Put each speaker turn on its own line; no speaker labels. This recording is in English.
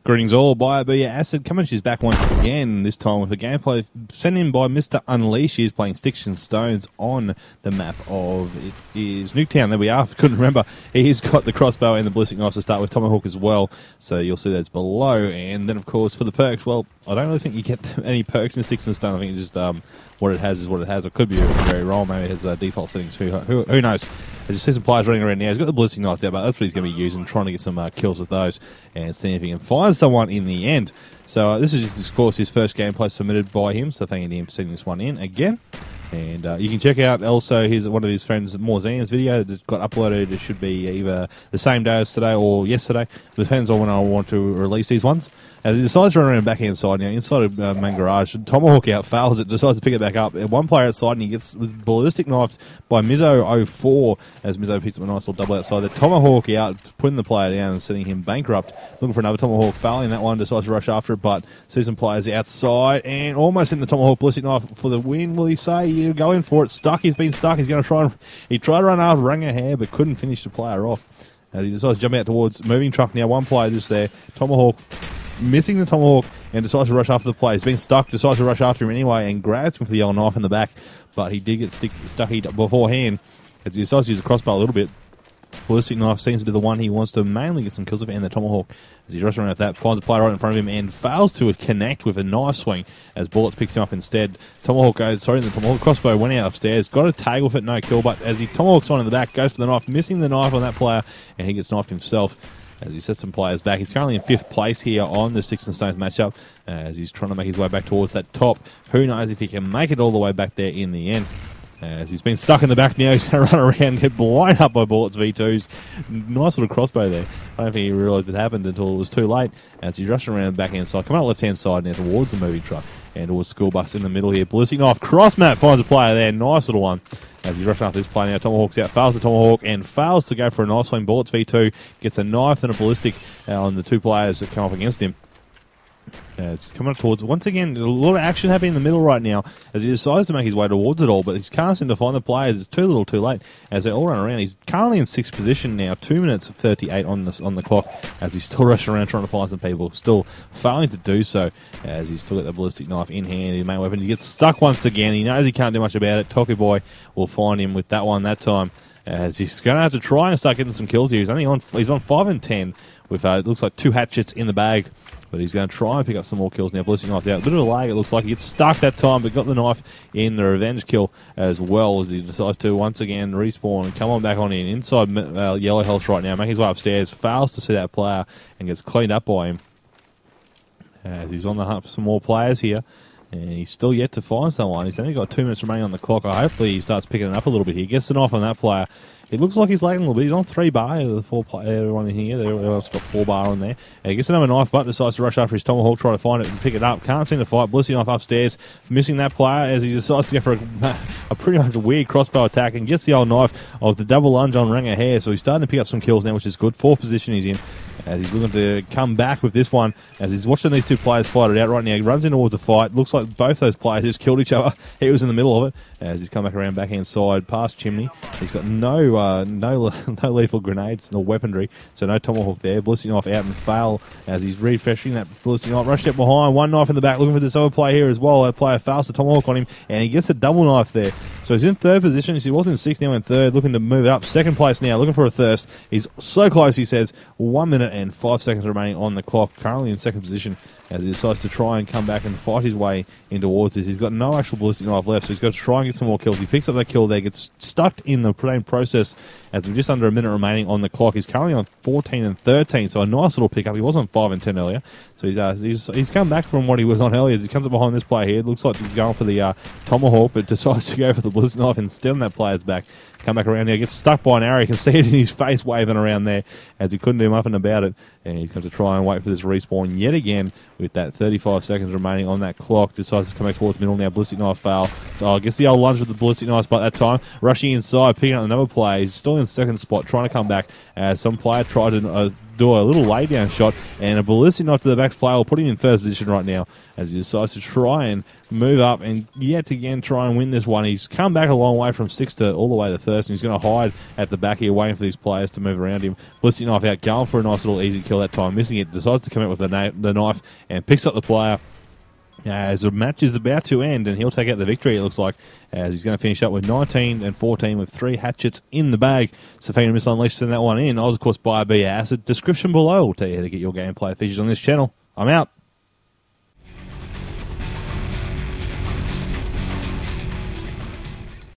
Greetings all, BioAcid coming to you back once again, this time with a gameplay sent in by Mr. Unleash. He is playing Sticks and Stones on the map of, it is Nuketown. There we are, couldn't remember. He's got the Crossbow and the Balistic knife to start with, Tomahawk as well, so you'll see that's below. And then of course for the perks, well, I don't really think you get any perks in Sticks and Stones. I think it's just what it has is what it has. It could be very wrong, maybe it has default settings, who knows. I just see some players running around now. He's got the Balistic knife out, but that's what he's going to be using, trying to get some kills with those and see if he can find someone in the end. So this is just, of course, his first gameplay submitted by him, so thank you for sending this one in again. And you can check out also one of his friends, Morzine's video that got uploaded. It should be either the same day as today or yesterday. It depends on when I want to release these ones. He decides to run around backhand side now, inside of main garage. Tomahawk out, fails it, decides to pick it back up. One player outside, and he gets with Balistic knifed by Mizzo04, as Mizzo picks up a nice little double outside. The Tomahawk out, putting the player down and sending him bankrupt. Looking for another Tomahawk, fouling that one, decides to rush after it, but sees some players outside, and almost in the Tomahawk Balistic knife for the win. Will he say, you go in for it? Stuck, he's been stuck, he's going to try and... He tried to run after Ranger Hair, but couldn't finish the player off. As he decides to jump out towards moving truck now. One player just there. Tomahawk missing the Tomahawk and decides to rush after the player. He's been stuck, decides to rush after him anyway and grabs him for the yellow knife in the back. But he did get stuck beforehand as he decides to use the crossbow a little bit. Balistic knife seems to be the one he wants to mainly get some kills with, and the Tomahawk, as he rushes around with that, finds a player right in front of him and fails to connect with a nice swing as Bullets picks him up instead. Tomahawk goes, the Tomahawk crossbow went out upstairs, got a tag with it, no kill, but as he Tomahawks on in the back, goes for the knife, missing the knife on that player, and he gets knifed himself as he sets some players back. He's currently in 5th place here on the Sticks and Stones matchup as he's trying to make his way back towards that top. Who knows if he can make it all the way back there in the end. As he's been stuck in the back now, he's going to run around and get blown up by Bullets V2s. Nice little crossbow there. I don't think he realised it happened until it was too late. As he's rushing around the backhand side, coming out left-hand side now towards the moving truck and towards School Bus in the middle here. Balistic knife, cross map, finds a player there. Nice little one. As he's rushing after this player now, Tomahawk's out, fails the Tomahawk and fails to go for a nice swing. Bullets V2 gets a knife and a Balistic on the two players that come up against him. It's coming up towards, once again, a lot of action happening in the middle right now as he decides to make his way towards it all, but he can't seem to find the players. It's too little too late as they all run around. He's currently in 6th position now, 2 minutes 38 on the clock as he's still rushing around trying to find some people, still failing to do so as he's still got that Balistic knife in hand, his main weapon. He gets stuck once again. He knows he can't do much about it. Toki Boy will find him with that one that time as he's going to have to try and start getting some kills here. He's on 5 and 10 with it looks like 2 hatchets in the bag. But he's going to try and pick up some more kills now. Balistic knife's out. A bit of a lag, it looks like. He gets stuck that time, but got the knife in the revenge kill as well as he decides to once again respawn and come on back on in. Inside yellow health right now. Making his way upstairs. Fails to see that player and gets cleaned up by him. He's on the hunt for some more players here. And he's still yet to find someone. He's only got 2 minutes remaining on the clock. Hopefully he starts picking it up a little bit here. Gets the knife on that player. It looks like he's lagging a little bit. He's on 3 bar out of the 4 player one in here. Everyone's got 4 bar on there. He gets another knife, but decides to rush after his Tomahawk, try to find it and pick it up. Can't seem to fight. Balistic knife upstairs, missing that player as he decides to go for a pretty much weird crossbow attack and gets the old knife of the double lunge on Ranger Hair. So he's starting to pick up some kills now, which is good. 4th position he's in. As he's looking to come back with this one, as he's watching these two players fight it out right now. He runs in towards the fight. Looks like both those players just killed each other. He was in the middle of it. As he's come back around backhand side, past Chimney. He's got no lethal grenades, no weaponry, so no Tomahawk there. Balistic knife out and fail as he's refreshing that Balistic knife. Rushed up behind, one knife in the back, looking for this other player here as well. That player fails to Tomahawk on him, and he gets a double knife there. So he's in 3rd position. He was in 6th, now in 3rd, looking to move it up. 2nd place now, looking for a thirst. He's so close, he says. 1 minute and 5 seconds remaining on the clock. Currently in 2nd position as he decides to try and come back and fight his way in towards this. He's got no actual Balistic knife left, so he's got to try and get some more kills. He picks up that kill there, gets stuck in the same process as we're just under a minute remaining on the clock. He's currently on 14 and 13, so a nice little pickup. He was on 5 and 10 earlier, so he's come back from what he was on earlier. As he comes up behind this player here, it looks like he's going for the Tomahawk, but decides to go for the Balistic knife instead on that player's back. Come back around here, gets stuck by an arrow. You can see it in his face waving around there as he couldn't do nothing about it. And he's going to try and wait for this respawn yet again with that 35 seconds remaining on that clock. Decides to come back towards the middle now. Balistic knife fail. I guess the old lunge with the ballistic knife spot that time. Rushing inside, picking up another player. He's still in second spot, trying to come back as some player tried to do a little lay-down shot, and a ballistic knife to the back player will put him in first position right now as he decides to try and move up and yet again try and win this one. He's come back a long way from 6th to all the way to 1st, and he's going to hide at the back here waiting for these players to move around him. Ballistic knife out, going for a nice little easy kill that time, missing it, decides to come out with the knife and picks up the player as the match is about to end, and he'll take out the victory, it looks like, as he's going to finish up with 19 and 14 with 3 hatchets in the bag. So if you're going to miss Unleashed, send that one in. I was, of course, BioAcid. Description below will tell you how to get your gameplay features on this channel. I'm out.